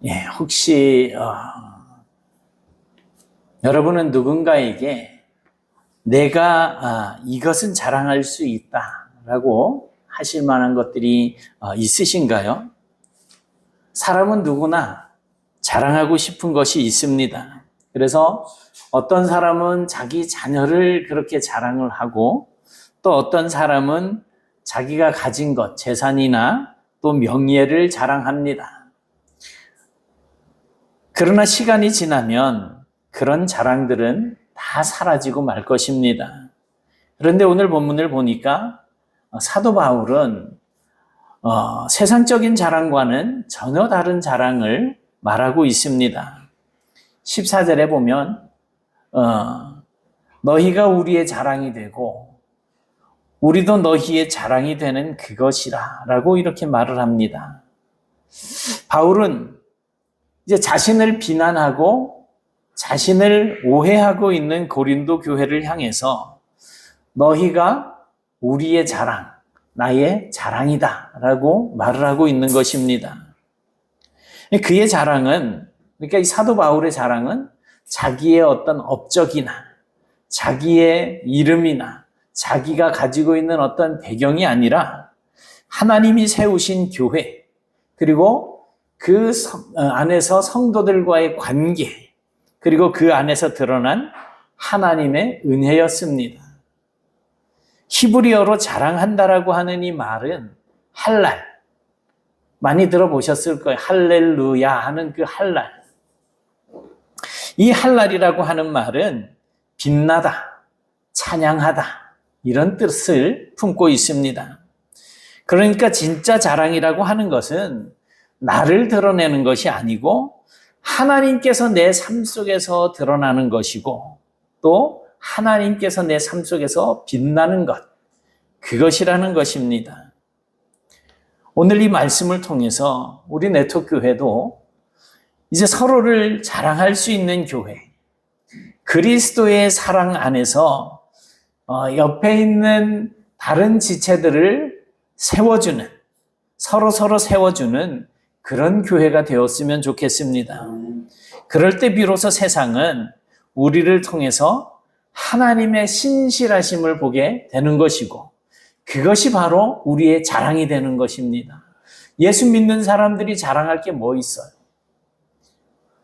예, 혹시 여러분은 누군가에게 내가 이것은 자랑할 수 있다라고 하실 만한 것들이 있으신가요? 사람은 누구나 자랑하고 싶은 것이 있습니다. 그래서 어떤 사람은 자기 자녀를 그렇게 자랑을 하고, 또 어떤 사람은 자기가 가진 것, 재산이나 또 명예를 자랑합니다. 그러나 시간이 지나면 그런 자랑들은 다 사라지고 말 것입니다. 그런데 오늘 본문을 보니까 사도 바울은 세상적인 자랑과는 전혀 다른 자랑을 말하고 있습니다. 14절에 보면 너희가 우리의 자랑이 되고 우리도 너희의 자랑이 되는 그것이라 라고 이렇게 말을 합니다. 바울은 이제 자신을 비난하고 자신을 오해하고 있는 고린도 교회를 향해서 너희가 우리의 자랑, 나의 자랑이다 라고 말을 하고 있는 것입니다. 그의 자랑은, 그러니까 이 사도 바울의 자랑은 자기의 어떤 업적이나 자기의 이름이나 자기가 가지고 있는 어떤 배경이 아니라 하나님이 세우신 교회, 그리고 그 안에서 성도들과의 관계, 그리고 그 안에서 드러난 하나님의 은혜였습니다. 히브리어로 자랑한다라고 하는 이 말은 할랄, 많이 들어보셨을 거예요. 할렐루야 하는 그 할랄. 이 할랄이라고 하는 말은 빛나다, 찬양하다 이런 뜻을 품고 있습니다. 그러니까 진짜 자랑이라고 하는 것은 나를 드러내는 것이 아니고 하나님께서 내 삶 속에서 드러나는 것이고 또 하나님께서 내 삶 속에서 빛나는 것, 그것이라는 것입니다. 오늘 이 말씀을 통해서 우리 네트워크교회도 이제 서로를 자랑할 수 있는 교회, 그리스도의 사랑 안에서 옆에 있는 다른 지체들을 세워주는, 서로 세워주는 그런 교회가 되었으면 좋겠습니다. 그럴 때 비로소 세상은 우리를 통해서 하나님의 신실하심을 보게 되는 것이고 그것이 바로 우리의 자랑이 되는 것입니다. 예수 믿는 사람들이 자랑할 게 뭐 있어요?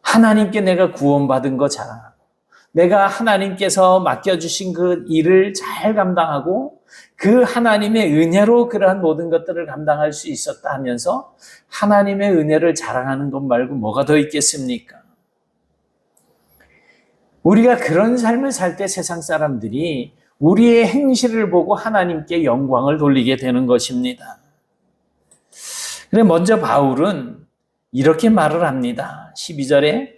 하나님께 내가 구원받은 거 자랑하고 내가 하나님께서 맡겨주신 그 일을 잘 감당하고 그 하나님의 은혜로 그러한 모든 것들을 감당할 수 있었다 하면서 하나님의 은혜를 자랑하는 것 말고 뭐가 더 있겠습니까? 우리가 그런 삶을 살 때 세상 사람들이 우리의 행실을 보고 하나님께 영광을 돌리게 되는 것입니다. 그래 먼저 바울은 이렇게 말을 합니다. 12절에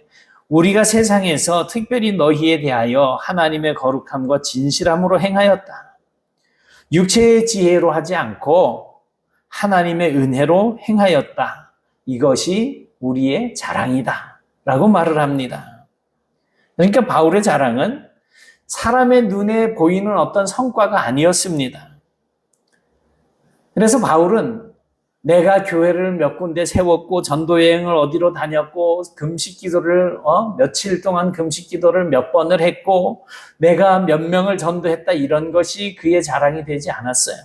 우리가 세상에서 특별히 너희에 대하여 하나님의 거룩함과 진실함으로 행하였다. 육체의 지혜로 하지 않고 하나님의 은혜로 행하였다. 이것이 우리의 자랑이다 라고 말을 합니다. 그러니까 바울의 자랑은 사람의 눈에 보이는 어떤 성과가 아니었습니다. 그래서 바울은 내가 교회를 몇 군데 세웠고 전도여행을 어디로 다녔고 금식 기도를 며칠 동안 금식 기도를 몇 번을 했고 내가 몇 명을 전도했다 이런 것이 그의 자랑이 되지 않았어요.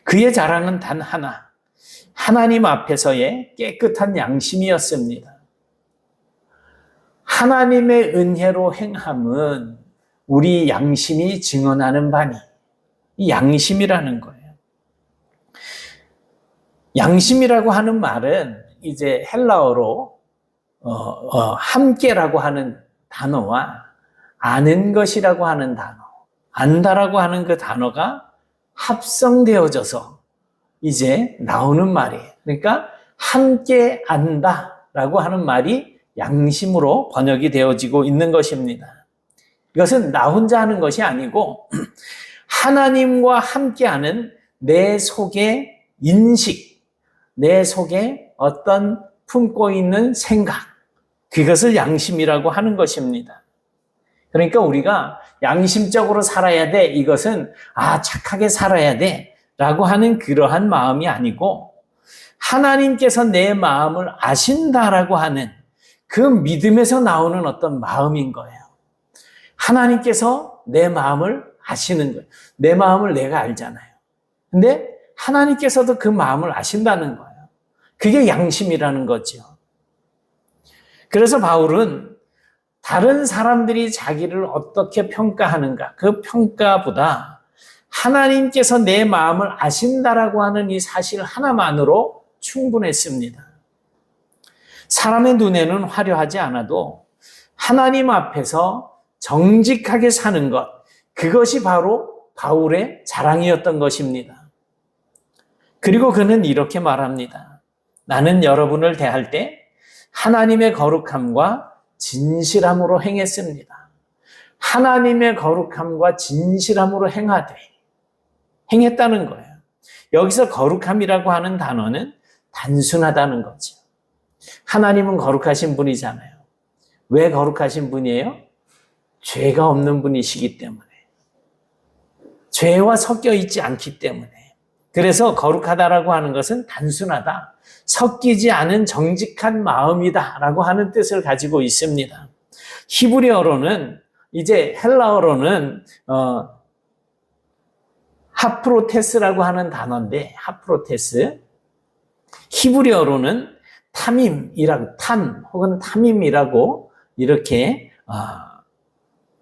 그의 자랑은 단 하나, 하나님 앞에서의 깨끗한 양심이었습니다. 하나님의 은혜로 행함은 우리 양심이 증언하는 바니 이 양심이라는 거예요. 양심이라고 하는 말은 이제 헬라어로 함께라고 하는 단어와 아는 것이라고 하는 단어, 안다라고 하는 그 단어가 합성되어져서 이제 나오는 말이에요. 그러니까 함께 안다라고 하는 말이 양심으로 번역이 되어지고 있는 것입니다. 이것은 나 혼자 하는 것이 아니고 하나님과 함께하는 내 속의 인식, 내 속에 어떤 품고 있는 생각, 그것을 양심이라고 하는 것입니다. 그러니까 우리가 양심적으로 살아야 돼, 이것은 착하게 살아야 돼 라고 하는 그러한 마음이 아니고 하나님께서 내 마음을 아신다라고 하는 그 믿음에서 나오는 어떤 마음인 거예요. 하나님께서 내 마음을 아시는 거예요. 내 마음을 내가 알잖아요. 근데 하나님께서도 그 마음을 아신다는 거예요. 그게 양심이라는 거죠. 그래서 바울은 다른 사람들이 자기를 어떻게 평가하는가, 그 평가보다 하나님께서 내 마음을 아신다라고 하는 이 사실 하나만으로 충분했습니다. 사람의 눈에는 화려하지 않아도 하나님 앞에서 정직하게 사는 것, 그것이 바로 바울의 자랑이었던 것입니다. 그리고 그는 이렇게 말합니다. 나는 여러분을 대할 때 하나님의 거룩함과 진실함으로 행했습니다. 하나님의 거룩함과 진실함으로 행했다는 거예요. 여기서 거룩함이라고 하는 단어는 단순하다는 거죠. 하나님은 거룩하신 분이잖아요. 왜 거룩하신 분이에요? 죄가 없는 분이시기 때문에. 죄와 섞여 있지 않기 때문에. 그래서 거룩하다라고 하는 것은 단순하다, 섞이지 않은 정직한 마음이다라고 하는 뜻을 가지고 있습니다. 히브리어로는, 이제 헬라어로는 하프로테스라고 하는 단어인데, 하프로테스, 히브리어로는 탐 혹은 탐임이라고 이렇게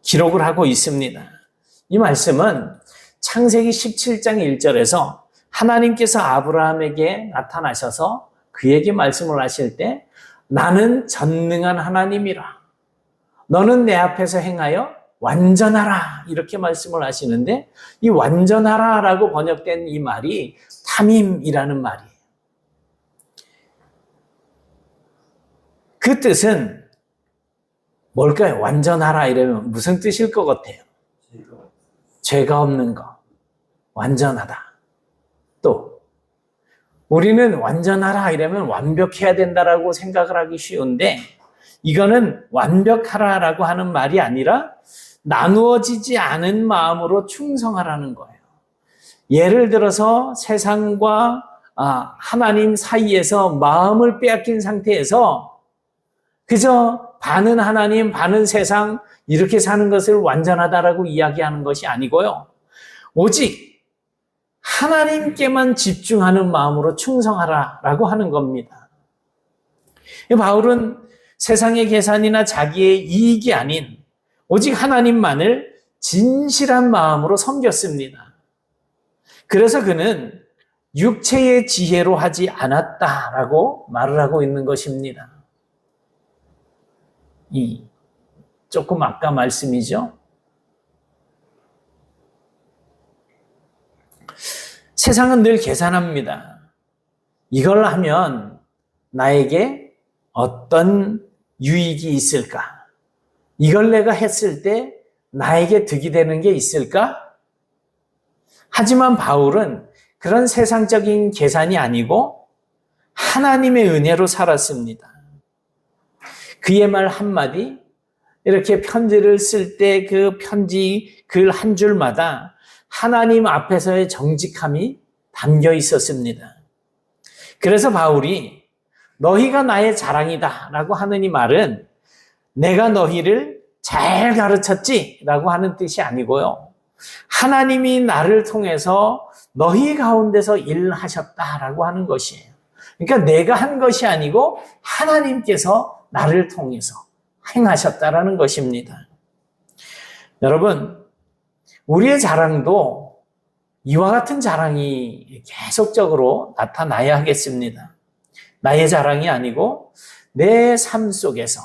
기록을 하고 있습니다. 이 말씀은 창세기 17장 1절에서 하나님께서 아브라함에게 나타나셔서 그에게 말씀을 하실 때 나는 전능한 하나님이라, 너는 내 앞에서 행하여 완전하라, 이렇게 말씀을 하시는데, 이 완전하라라고 번역된 이 말이 탐임이라는 말이에요. 그 뜻은 뭘까요? 완전하라 이러면 무슨 뜻일 것 같아요? 죄가 없는 거, 완전하다. 또 우리는 완전하라 이러면 완벽해야 된다라고 생각을 하기 쉬운데, 이거는 완벽하라라고 하는 말이 아니라 나누어지지 않은 마음으로 충성하라는 거예요. 예를 들어서 세상과 하나님 사이에서 마음을 빼앗긴 상태에서 그저 반은 하나님, 반은 세상, 이렇게 사는 것을 완전하다라고 이야기하는 것이 아니고요. 오직 하나님께만 집중하는 마음으로 충성하라라고 하는 겁니다. 바울은 세상의 계산이나 자기의 이익이 아닌 오직 하나님만을 진실한 마음으로 섬겼습니다. 그래서 그는 육체의 지혜로 하지 않았다라고 말을 하고 있는 것입니다. 이 조금 아까 말씀이죠. 세상은 늘 계산합니다. 이걸 하면 나에게 어떤 유익이 있을까? 이걸 내가 했을 때 나에게 득이 되는 게 있을까? 하지만 바울은 그런 세상적인 계산이 아니고 하나님의 은혜로 살았습니다. 그의 말 한마디, 이렇게 편지를 쓸 때 그 편지 글 한 줄마다 하나님 앞에서의 정직함이 담겨 있었습니다. 그래서 바울이 너희가 나의 자랑이다 라고 하는 이 말은 내가 너희를 잘 가르쳤지 라고 하는 뜻이 아니고요. 하나님이 나를 통해서 너희 가운데서 일하셨다라고 하는 것이에요. 그러니까 내가 한 것이 아니고 하나님께서 나를 통해서 행하셨다라는 것입니다. 여러분, 우리의 자랑도 이와 같은 자랑이 계속적으로 나타나야 하겠습니다. 나의 자랑이 아니고 내 삶 속에서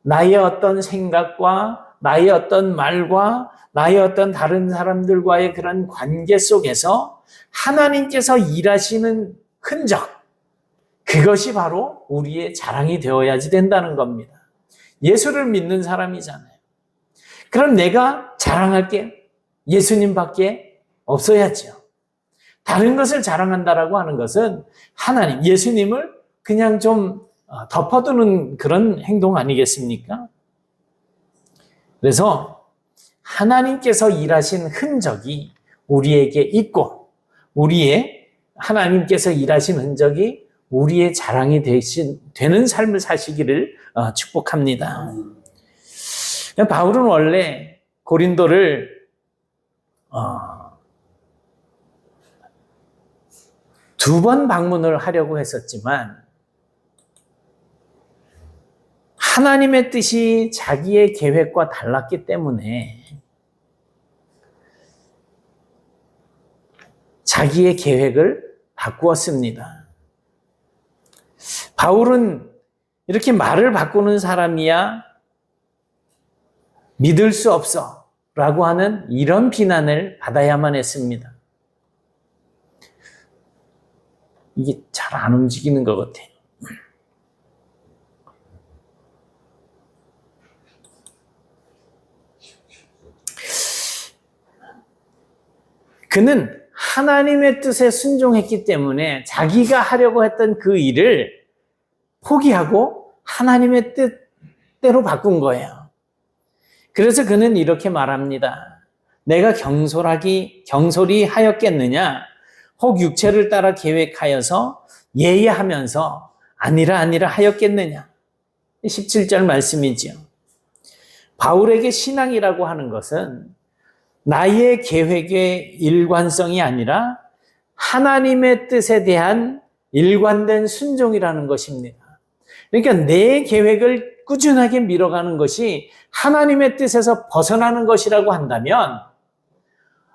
나의 어떤 생각과 나의 어떤 말과 나의 어떤 다른 사람들과의 그런 관계 속에서 하나님께서 일하시는 흔적, 그것이 바로 우리의 자랑이 되어야지 된다는 겁니다. 예수를 믿는 사람이잖아요. 그럼 내가 자랑할 게 예수님밖에 없어야죠. 다른 것을 자랑한다라고 하는 것은 하나님, 예수님을 그냥 좀 덮어두는 그런 행동 아니겠습니까? 그래서 하나님께서 일하신 흔적이 우리에게 있고, 하나님께서 일하신 흔적이 우리의 자랑이 되는 삶을 사시기를 축복합니다. 바울은 원래 고린도를 두 번 방문을 하려고 했었지만 하나님의 뜻이 자기의 계획과 달랐기 때문에 자기의 계획을 바꾸었습니다. 바울은 이렇게 말을 바꾸는 사람이야 믿을 수 없어 라고 하는 이런 비난을 받아야만 했습니다. 이게 잘 안 움직이는 것 같아요. 그는 하나님의 뜻에 순종했기 때문에 자기가 하려고 했던 그 일을 포기하고 하나님의 뜻대로 바꾼 거예요. 그래서 그는 이렇게 말합니다. 내가 경솔히 하였겠느냐? 혹 육체를 따라 계획하여서 예의하면서 아니라 하였겠느냐? 17절 말씀이지요. 바울에게 신앙이라고 하는 것은 나의 계획의 일관성이 아니라 하나님의 뜻에 대한 일관된 순종이라는 것입니다. 그러니까 내 계획을 꾸준하게 밀어가는 것이 하나님의 뜻에서 벗어나는 것이라고 한다면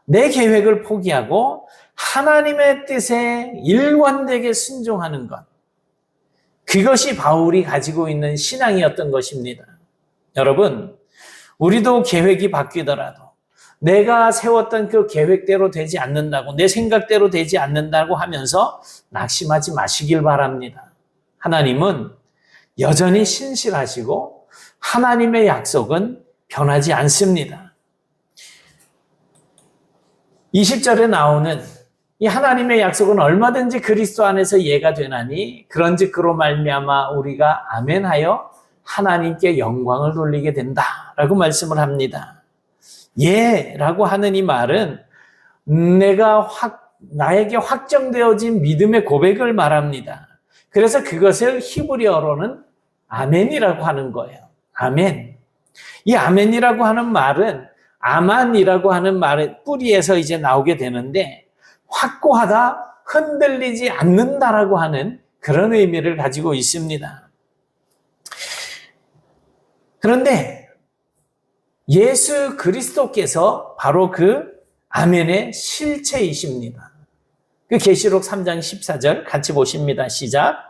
내 계획을 포기하고 하나님의 뜻에 일관되게 순종하는 것, 그것이 바울이 가지고 있는 신앙이었던 것입니다. 여러분, 우리도 계획이 바뀌더라도 내가 세웠던 그 계획대로 되지 않는다고, 내 생각대로 되지 않는다고 하면서 낙심하지 마시길 바랍니다. 하나님은 여전히 신실하시고 하나님의 약속은 변하지 않습니다. 20절에 나오는 이 하나님의 약속은 얼마든지 그리스도 안에서 예가 되나니 그런즉 그로 말미암아 우리가 아멘하여 하나님께 영광을 돌리게 된다라고 말씀을 합니다. 예라고 하는 이 말은 나에게 확정되어진 믿음의 고백을 말합니다. 그래서 그것을 히브리어로는 아멘이라고 하는 거예요. 아멘. 이 아멘이라고 하는 말은 아만이라고 하는 말의 뿌리에서 이제 나오게 되는데 확고하다, 흔들리지 않는다라고 하는 그런 의미를 가지고 있습니다. 그런데 예수 그리스도께서 바로 그 아멘의 실체이십니다. 그 계시록 3장 14절 같이 보십니다. 시작.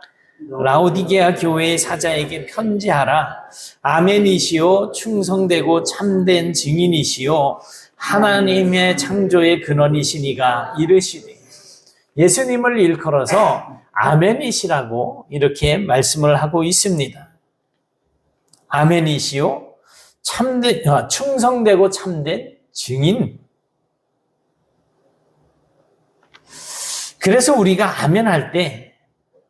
라오디게아 교회의 사자에게 편지하라. 아멘이시오 충성되고 참된 증인이시오 하나님의 창조의 근원이시니가 이르시되. 예수님을 일컬어서 아멘이시라고 이렇게 말씀을 하고 있습니다. 아멘이시오 충성되고 참된 증인. 그래서 우리가 아멘할 때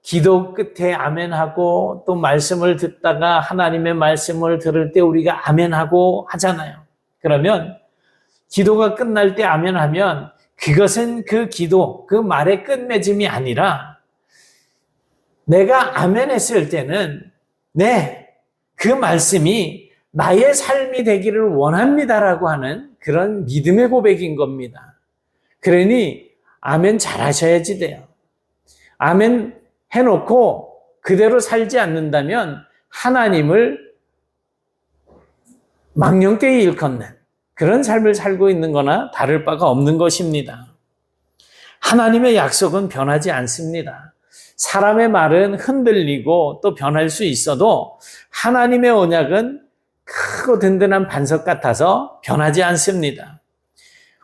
기도 끝에 아멘하고 또 말씀을 듣다가 하나님의 말씀을 들을 때 우리가 아멘하고 하잖아요. 그러면 기도가 끝날 때 아멘하면 그것은 그 기도, 그 말의 끝맺음이 아니라 내가 아멘했을 때는 그 말씀이 나의 삶이 되기를 원합니다라고 하는 그런 믿음의 고백인 겁니다. 그러니 아멘 잘하셔야지 돼요. 아멘 해놓고 그대로 살지 않는다면 하나님을 망령되이 일컫는 그런 삶을 살고 있는 거나 다를 바가 없는 것입니다. 하나님의 약속은 변하지 않습니다. 사람의 말은 흔들리고 또 변할 수 있어도 하나님의 언약은 크고 든든한 반석 같아서 변하지 않습니다.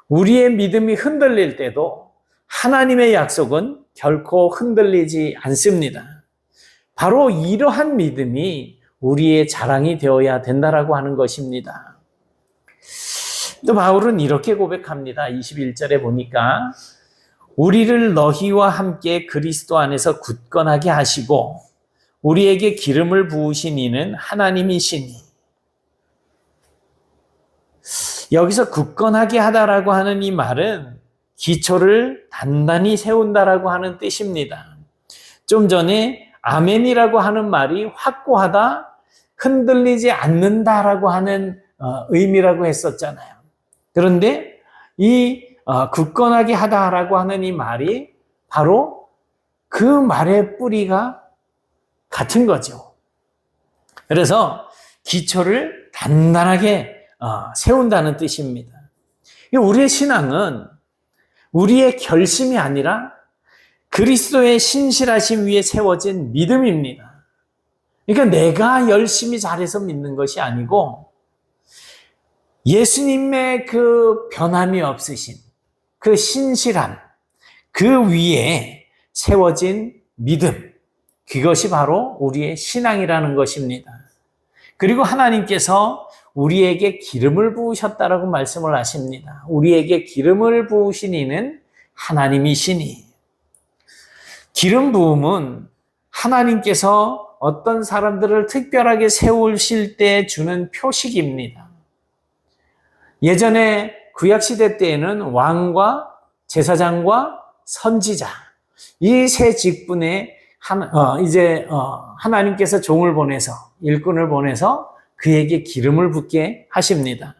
우리의 믿음이 흔들릴 때도 하나님의 약속은 결코 흔들리지 않습니다. 바로 이러한 믿음이 우리의 자랑이 되어야 된다라고 하는 것입니다. 또 바울은 이렇게 고백합니다. 21절에 보니까 우리를 너희와 함께 그리스도 안에서 굳건하게 하시고 우리에게 기름을 부으신 이는 하나님이시니. 여기서 굳건하게 하다라고 하는 이 말은 기초를 단단히 세운다라고 하는 뜻입니다. 좀 전에 아멘이라고 하는 말이 확고하다, 흔들리지 않는다라고 하는 의미라고 했었잖아요. 그런데 이 굳건하게 하다라고 하는 이 말이 바로 그 말의 뿌리가 같은 거죠. 그래서 기초를 단단하게 세운다는 뜻입니다. 우리의 신앙은 우리의 결심이 아니라 그리스도의 신실하심 위에 세워진 믿음입니다. 그러니까 내가 열심히 잘해서 믿는 것이 아니고 예수님의 그 변함이 없으신 그 신실함, 그 위에 세워진 믿음, 그것이 바로 우리의 신앙이라는 것입니다. 그리고 하나님께서 우리에게 기름을 부으셨다라고 말씀을 하십니다. 우리에게 기름을 부으신 이는 하나님이시니. 기름 부음은 하나님께서 어떤 사람들을 특별하게 세우실 때 주는 표식입니다. 예전에 구약시대 때에는 왕과 제사장과 선지자, 이 세 직분에 하나님께서 종을 보내서, 일꾼을 보내서 그에게 기름을 붓게 하십니다.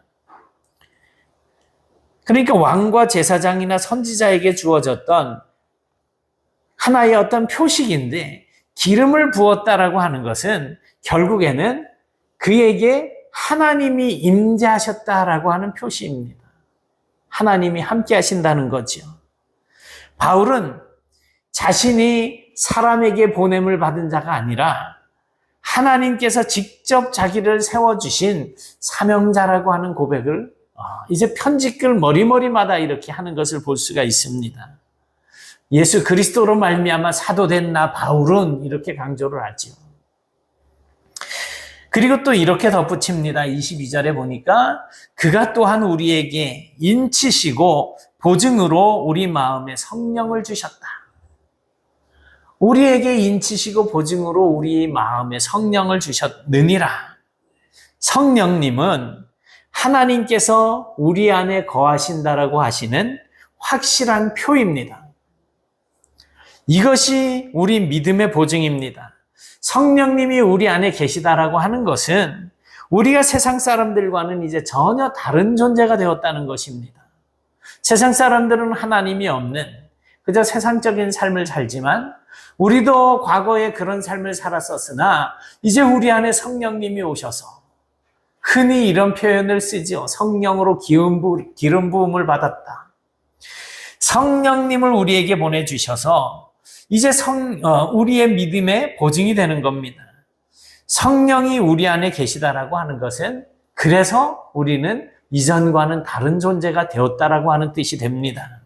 그러니까 왕과 제사장이나 선지자에게 주어졌던 하나의 어떤 표식인데, 기름을 부었다라고 하는 것은 결국에는 그에게 하나님이 임재하셨다라고 하는 표시입니다. 하나님이 함께 하신다는 거죠. 바울은 자신이 사람에게 보냄을 받은 자가 아니라 하나님께서 직접 자기를 세워주신 사명자라고 하는 고백을 이제 편지글 머리머리마다 이렇게 하는 것을 볼 수가 있습니다. 예수 그리스도로 말미암아 사도된 나 바울은 이렇게 강조를 하죠. 그리고 또 이렇게 덧붙입니다. 22절에 보니까 그가 또한 우리에게 인치시고 보증으로 우리 마음에 성령을 주셨다. 우리에게 인치시고 보증으로 우리 마음에 성령을 주셨느니라. 성령님은 하나님께서 우리 안에 거하신다라고 하시는 확실한 표입니다. 이것이 우리 믿음의 보증입니다. 성령님이 우리 안에 계시다라고 하는 것은 우리가 세상 사람들과는 이제 전혀 다른 존재가 되었다는 것입니다. 세상 사람들은 하나님이 없는 그저 세상적인 삶을 살지만 우리도 과거에 그런 삶을 살았었으나 이제 우리 안에 성령님이 오셔서 흔히 이런 표현을 쓰죠. 성령으로 기름 부음을 받았다. 성령님을 우리에게 보내주셔서 이제 우리의 믿음의 보증이 되는 겁니다. 성령이 우리 안에 계시다라고 하는 것은 그래서 우리는 이전과는 다른 존재가 되었다라고 하는 뜻이 됩니다.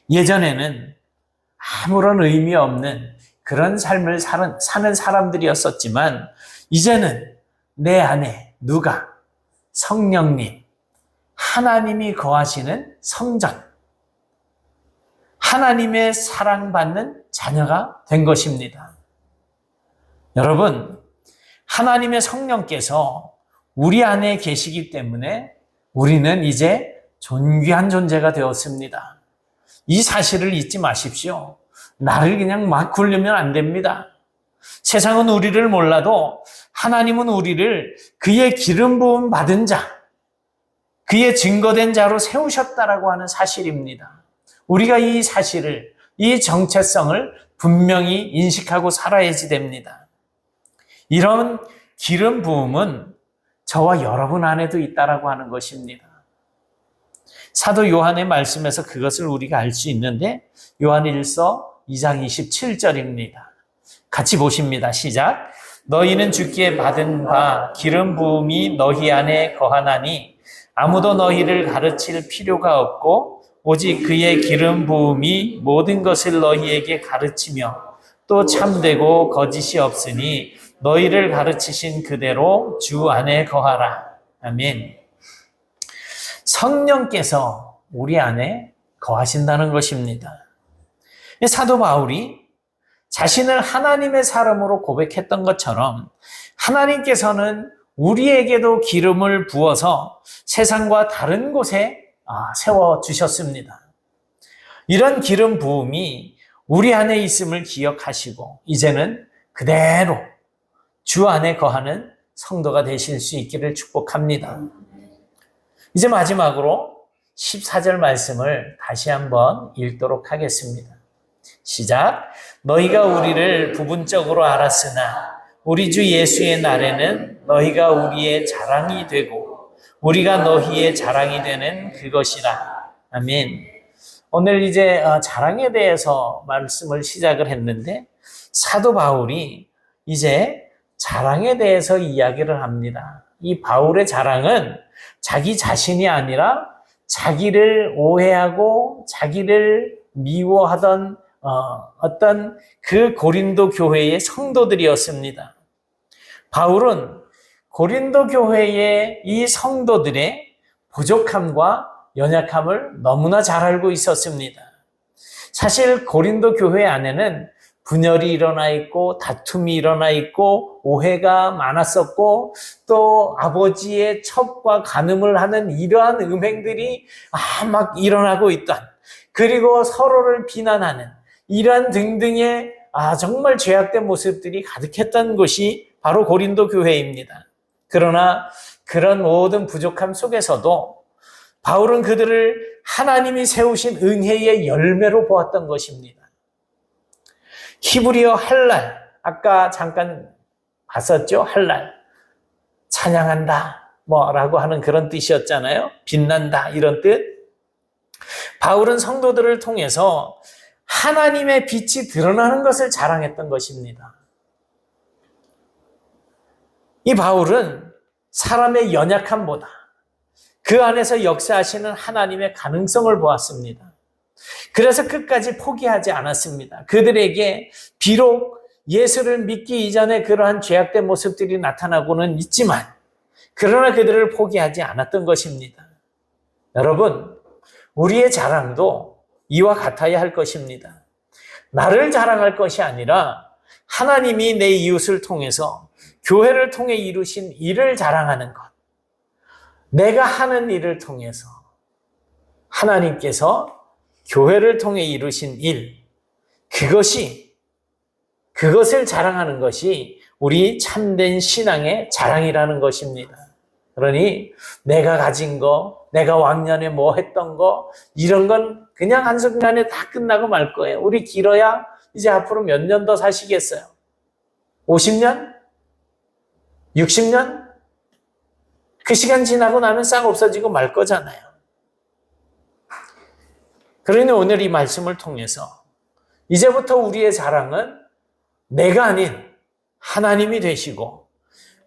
예전에는 아무런 의미 없는 그런 삶을 사는 사람들이었었지만 이제는 내 안에 누가? 성령님, 하나님이 거하시는 성전, 하나님의 사랑받는 자녀가 된 것입니다. 여러분, 하나님의 성령께서 우리 안에 계시기 때문에 우리는 이제 존귀한 존재가 되었습니다. 이 사실을 잊지 마십시오. 나를 그냥 막 굴리면 안 됩니다. 세상은 우리를 몰라도 하나님은 우리를 그의 기름 부음 받은 자, 그의 증거된 자로 세우셨다라고 하는 사실입니다. 우리가 이 사실을, 이 정체성을 분명히 인식하고 살아야지 됩니다. 이런 기름 부음은 저와 여러분 안에도 있다라고 하는 것입니다. 사도 요한의 말씀에서 그것을 우리가 알 수 있는데 요한 1서 2장 27절입니다. 같이 보십니다. 시작. 너희는 주께 받은 바 기름 부음이 너희 안에 거하나니 아무도 너희를 가르칠 필요가 없고 오직 그의 기름 부음이 모든 것을 너희에게 가르치며 또 참되고 거짓이 없으니 너희를 가르치신 그대로 주 안에 거하라. 아멘. 성령께서 우리 안에 거하신다는 것입니다. 사도 바울이 자신을 하나님의 사람으로 고백했던 것처럼 하나님께서는 우리에게도 기름을 부어서 세상과 다른 곳에 세워주셨습니다. 이런 기름 부음이 우리 안에 있음을 기억하시고 이제는 그대로 주 안에 거하는 성도가 되실 수 있기를 축복합니다. 이제 마지막으로 14절 말씀을 다시 한번 읽도록 하겠습니다. 시작. 너희가 우리를 부분적으로 알았으나 우리 주 예수의 날에는 너희가 우리의 자랑이 되고 우리가 너희의 자랑이 되는 그것이라. 아멘. 오늘 이제 자랑에 대해서 말씀을 시작을 했는데 사도 바울이 이제 자랑에 대해서 이야기를 합니다. 이 바울의 자랑은 자기 자신이 아니라 자기를 오해하고 자기를 미워하던 어떤 그 고린도 교회의 성도들이었습니다. 바울은 고린도 교회의 이 성도들의 부족함과 연약함을 너무나 잘 알고 있었습니다. 사실 고린도 교회 안에는 분열이 일어나 있고 다툼이 일어나 있고 오해가 많았었고 또 아버지의 첩과 간음을 하는 이러한 음행들이 막 일어나고 있던, 그리고 서로를 비난하는 이러한 등등의 정말 죄악된 모습들이 가득했던 곳이 바로 고린도 교회입니다. 그러나 그런 모든 부족함 속에서도 바울은 그들을 하나님이 세우신 은혜의 열매로 보았던 것입니다. 히브리어 할랄, 아까 잠깐 봤었죠? 할랄, 찬양한다 뭐라고 하는 그런 뜻이었잖아요. 빛난다 이런 뜻. 바울은 성도들을 통해서 하나님의 빛이 드러나는 것을 자랑했던 것입니다. 이 바울은 사람의 연약함보다 그 안에서 역사하시는 하나님의 가능성을 보았습니다. 그래서 끝까지 포기하지 않았습니다. 그들에게 비록 예수를 믿기 이전에 그러한 죄악된 모습들이 나타나고는 있지만 그러나 그들을 포기하지 않았던 것입니다. 여러분, 우리의 자랑도 이와 같아야 할 것입니다. 나를 자랑할 것이 아니라 하나님이 내 이웃을 통해서 교회를 통해 이루신 일을 자랑하는 것. 내가 하는 일을 통해서 하나님께서 교회를 통해 이루신 일, 그것을 자랑하는 것이 우리 참된 신앙의 자랑이라는 것입니다. 그러니 내가 가진 거, 내가 왕년에 뭐 했던 거, 이런 건 그냥 한순간에 다 끝나고 말 거예요. 우리 길어야 이제 앞으로 몇 년 더 사시겠어요? 50년? 60년? 그 시간 지나고 나면 싹 없어지고 말 거잖아요. 그러니 오늘 이 말씀을 통해서 이제부터 우리의 자랑은 내가 아닌 하나님이 되시고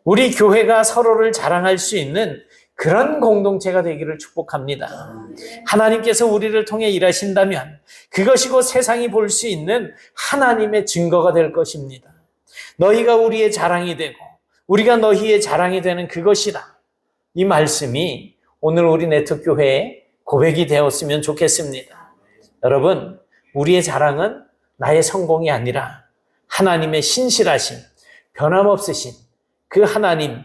우리 교회가 서로를 자랑할 수 있는 그런 공동체가 되기를 축복합니다. 하나님께서 우리를 통해 일하신다면 그것이 곧 세상이 볼 수 있는 하나님의 증거가 될 것입니다. 너희가 우리의 자랑이 되고 우리가 너희의 자랑이 되는 그것이라. 이 말씀이 오늘 우리 네트교회의 고백이 되었으면 좋겠습니다. 여러분, 우리의 자랑은 나의 성공이 아니라 하나님의 신실하신, 변함없으신 그 하나님,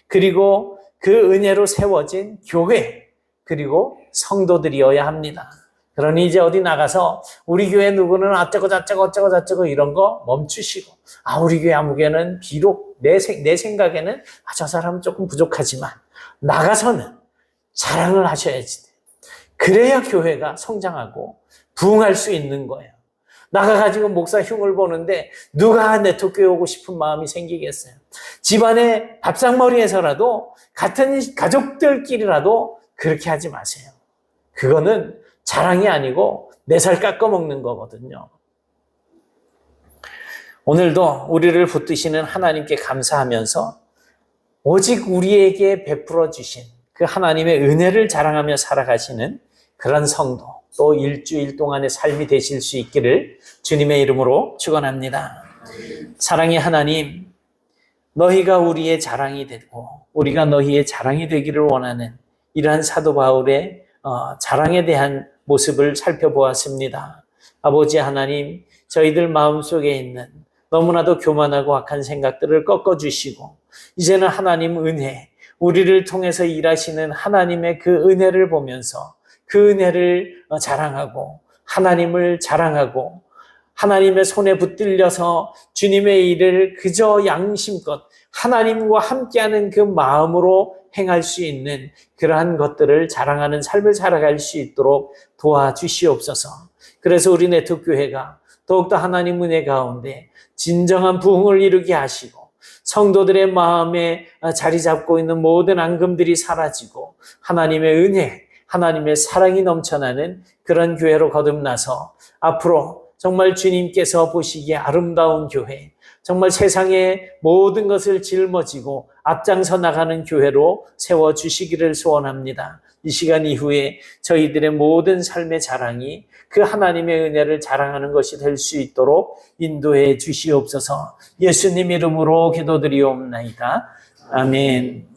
그리고 그 은혜로 세워진 교회, 그리고 성도들이어야 합니다. 그러니 이제 어디 나가서 우리 교회 누구는 어쩌고 저쩌고 이런 거 멈추시고, 우리 교회 아무개는 비록 내 생각에는 저 사람은 조금 부족하지만 나가서는 자랑을 하셔야지. 그래야 교회가 성장하고 부흥할 수 있는 거예요. 나가가지고 목사 흉을 보는데 누가 네트교회 오고 싶은 마음이 생기겠어요? 집안의 밥상머리에서라도 같은 가족들끼리라도 그렇게 하지 마세요. 그거는 자랑이 아니고 내 살 깎아먹는 거거든요. 오늘도 우리를 붙드시는 하나님께 감사하면서 오직 우리에게 베풀어 주신 그 하나님의 은혜를 자랑하며 살아가시는 그런 성도, 또 일주일 동안의 삶이 되실 수 있기를 주님의 이름으로 축원합니다. 사랑의 하나님, 너희가 우리의 자랑이 되고 우리가 너희의 자랑이 되기를 원하는 이러한 사도 바울의 자랑에 대한 모습을 살펴보았습니다. 아버지 하나님, 저희들 마음속에 있는 너무나도 교만하고 악한 생각들을 꺾어주시고 이제는 하나님 은혜, 우리를 통해서 일하시는 하나님의 그 은혜를 보면서 그 은혜를 자랑하고 하나님을 자랑하고 하나님의 손에 붙들려서 주님의 일을 그저 양심껏 하나님과 함께하는 그 마음으로 행할 수 있는 그러한 것들을 자랑하는 삶을 살아갈 수 있도록 도와주시옵소서. 그래서 우리 네트교회가 더욱더 하나님 은혜 가운데 진정한 부흥을 이루게 하시고 성도들의 마음에 자리 잡고 있는 모든 앙금들이 사라지고 하나님의 은혜, 하나님의 사랑이 넘쳐나는 그런 교회로 거듭나서 앞으로 정말 주님께서 보시기에 아름다운 교회, 정말 세상의 모든 것을 짊어지고 앞장서 나가는 교회로 세워주시기를 소원합니다. 이 시간 이후에 저희들의 모든 삶의 자랑이 그 하나님의 은혜를 자랑하는 것이 될 수 있도록 인도해 주시옵소서. 예수님 이름으로 기도드리옵나이다. 아멘.